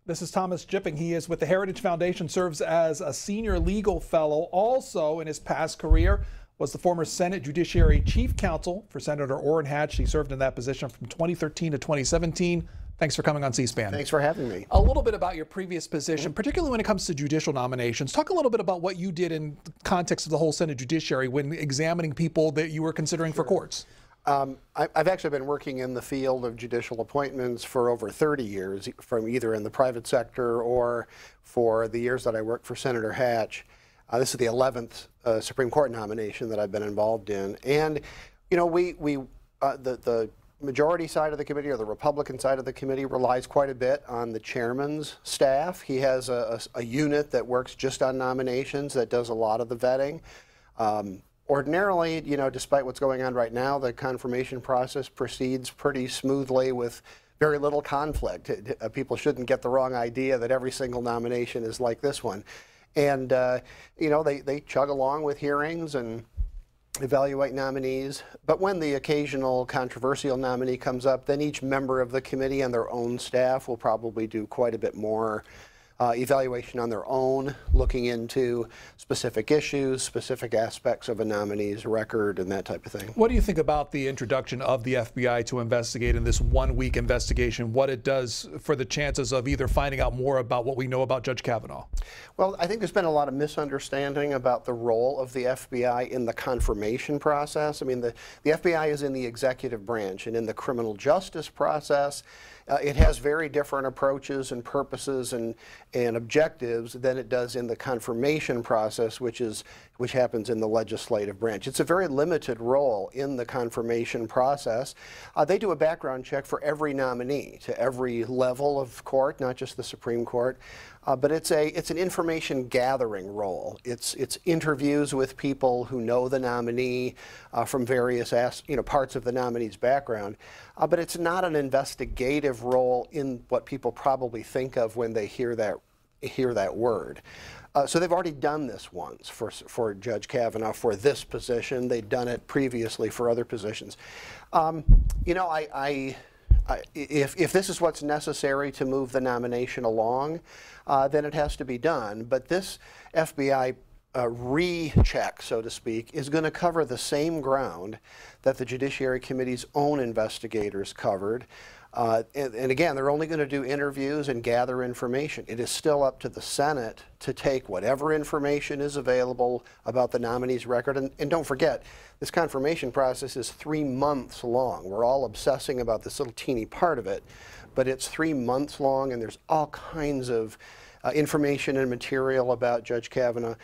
This is Thomas Jipping. He is with the Heritage Foundation, serves as a senior legal fellow. Also, in his past career, was the former Senate Judiciary Chief Counsel for Senator Orrin Hatch. He served in that position from 2013 to 2017. Thanks for coming on C-SPAN. Thanks for having me. A little bit about your previous position, particularly when it comes to judicial nominations. Talk a little bit about what you did in context of the whole Senate Judiciary when examining people that you were considering for courts. I've actually been working in the field of judicial appointments for over 30 years, from either in the private sector or for the years that I worked for Senator Hatch. This is the 11th Supreme Court nomination that I've been involved in. And, you know, the majority side of the committee, or the Republican side of the committee, relies quite a bit on the chairman's staff. He has a unit that works just on nominations that does a lot of the vetting. Ordinarily, you know, despite what's going on right now, the confirmation process proceeds pretty smoothly with very little conflict. People shouldn't get the wrong idea that every single nomination is like this one. And, you know, they chug along with hearings and evaluate nominees. But when the occasional controversial nominee comes up, then each member of the committee and their own staff will probably do quite a bit more evaluation on their own, looking into specific issues, specific aspects of a nominee's record, and that type of thing. What do you think about the introduction of the FBI to investigate in this one-week investigation, what it does for the chances of either finding out more about what we know about Judge Kavanaugh? Well, I think there's been a lot of misunderstanding about the role of the FBI in the confirmation process. I mean, the FBI is in the executive branch, and in the criminal justice process, it has very different approaches and purposes and objectives than it does in the confirmation process, which happens in the legislative branch. It's a very limited role in the confirmation process. They do a background check for every nominee to every level of court, not just the Supreme Court. But it's an information gathering role. It's interviews with people who know the nominee from various parts of the nominee's background. But it's not an investigative role in what people probably think of when they hear that word. So they've already done this once for Judge Kavanaugh for this position. They've done it previously for other positions. You know, if this is what's necessary to move the nomination along, then it has to be done. But this FBI recheck, so to speak, is going to cover the same ground that the Judiciary Committee's own investigators covered. And again, they're only going to do interviews and gather information. It is still up to the Senate to take whatever information is available about the nominee's record. And don't forget, this confirmation process is 3 months long. We're all obsessing about this little teeny part of it, but it's 3 months long, and there's all kinds of information and material about Judge Kavanaugh.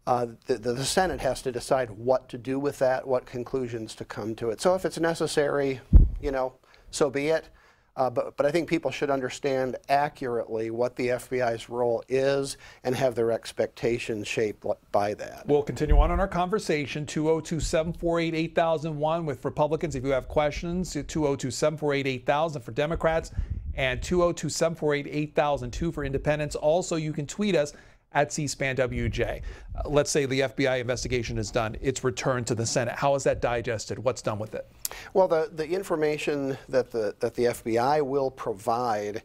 The Senate has to decide what to do with that, what conclusions to come to it. So if it's necessary, you know, so be it. But I think people should understand accurately what the FBI's role is and have their expectations shaped by that. We'll continue on in our conversation. 202-748-8001 with Republicans. If you have questions, 202-748-8000 for Democrats, and 202-748-8002 for Independents. Also, you can tweet us at C-SPAN WJ. Let's say the FBI investigation is done. It's returned to the Senate. How is that digested? What's done with it? Well, the information that the FBI will provide,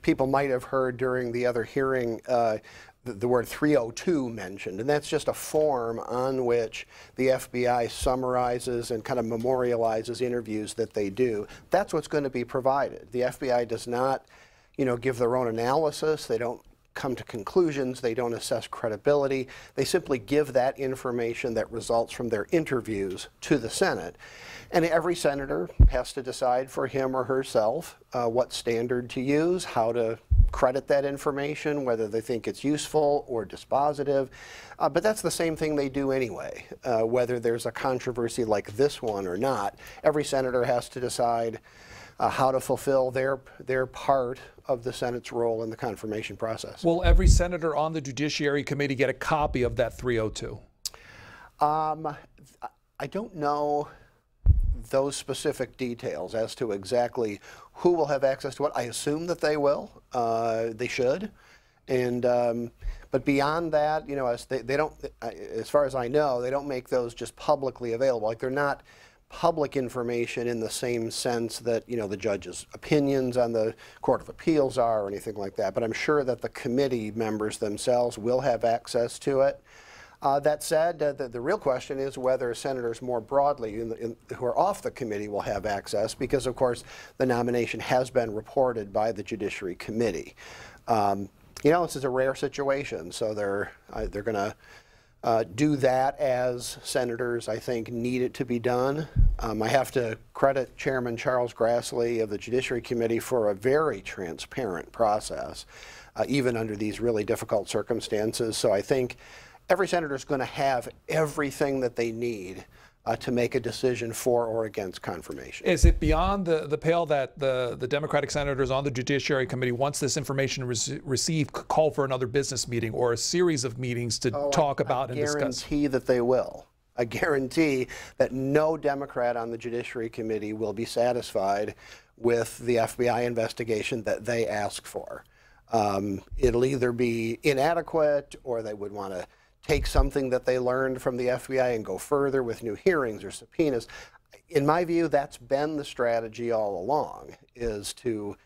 people might have heard during the other hearing the word 302 mentioned, and that's just a form on which the FBI summarizes and kind of memorializes interviews that they do. That's what's going to be provided. The FBI does not, you know, give their own analysis. They don't come to conclusions. They don't assess credibility. They simply give that information that results from their interviews to the Senate. And every senator has to decide for him or herself what standard to use, how to credit that information, whether they think it's useful or dispositive. But that's the same thing they do anyway, whether there's a controversy like this one or not. Every senator has to decide how to fulfill their part of the Senate's role in the confirmation process. Will every senator on the Judiciary Committee get a copy of that 302? I don't know those specific details as to exactly who will have access to what. I assume that they will. They should. And but beyond that, you know, they don't, as far as I know, they don't make those just publicly available. Like, they're not public information in the same sense that, you know, the judge's opinions on the Court of Appeals are or anything like that, but I'm sure that the committee members themselves will have access to it. That said, the real question is whether senators more broadly who are off the committee will have access, because of course the nomination has been reported by the Judiciary Committee. You know, this is a rare situation, so they're going to do that as senators, I think, need it to be done. I have to credit Chairman Charles Grassley of the Judiciary Committee for a very transparent process, even under these really difficult circumstances. So I think every senator is going to have everything that they need to make a decision for or against confirmation. Is it beyond the pale that the Democratic senators on the Judiciary Committee, once this information received, call for another business meeting or a series of meetings to talk about and discuss? I guarantee that they will. I guarantee that no Democrat on the Judiciary Committee will be satisfied with the FBI investigation that they ask for. It'll either be inadequate, or they would want to take something that they learned from the FBI and go further with new hearings or subpoenas. In my view, that's been the strategy all along, is to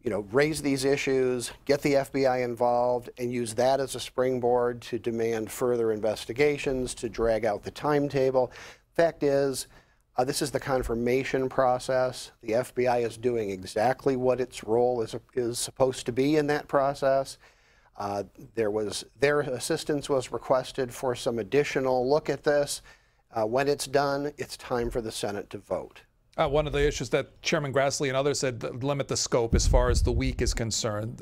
you know, raise these issues, get the FBI involved, and use that as a springboard to demand further investigations, to drag out the timetable. Fact is, this is the confirmation process. The FBI is doing exactly what its role is supposed to be in that process. Their assistance was requested for some additional look at this. When it's done, it's time for the Senate to vote. One of the issues that Chairman Grassley and others said, limit the scope as far as the week is concerned.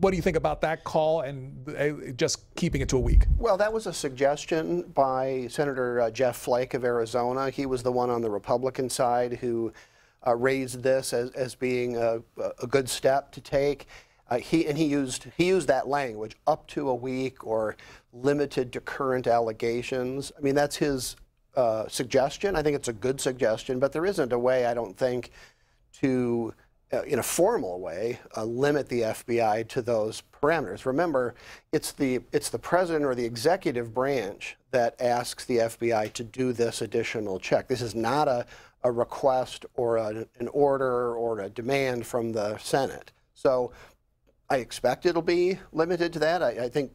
What do you think about that call and just keeping it to a week? Well, that was a suggestion by Senator Jeff Flake of Arizona. He was the one on the Republican side who raised this as being a good step to take. He used that language, up to a week or limited to current allegations. I mean, that's his suggestion. I think it's a good suggestion, but there isn't a way, I don't think, to, in a formal way, limit the FBI to those parameters. Remember, it's the president or the executive branch that asks the FBI to do this additional check. This is not a request or an order or a demand from the Senate. So I expect it'll be limited to that. I think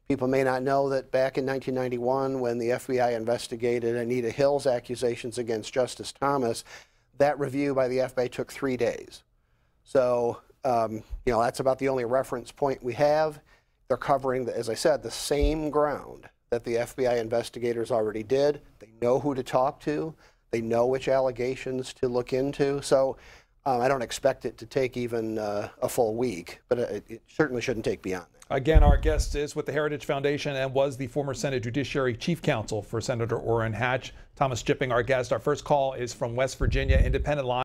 people may not know that back in 1991, when the FBI investigated Anita Hill's accusations against Justice Thomas, that review by the FBI took 3 days. So, you know, that's about the only reference point we have. They're covering, as I said, the same ground that the FBI investigators already did. They know who to talk to. They know which allegations to look into. So I don't expect it to take even a full week, but it certainly shouldn't take beyond that. Again, our guest is with the Heritage Foundation and was the former Senate Judiciary Chief Counsel for Senator Orrin Hatch. Thomas Jipping, our guest. Our first call is from West Virginia, Independent Line.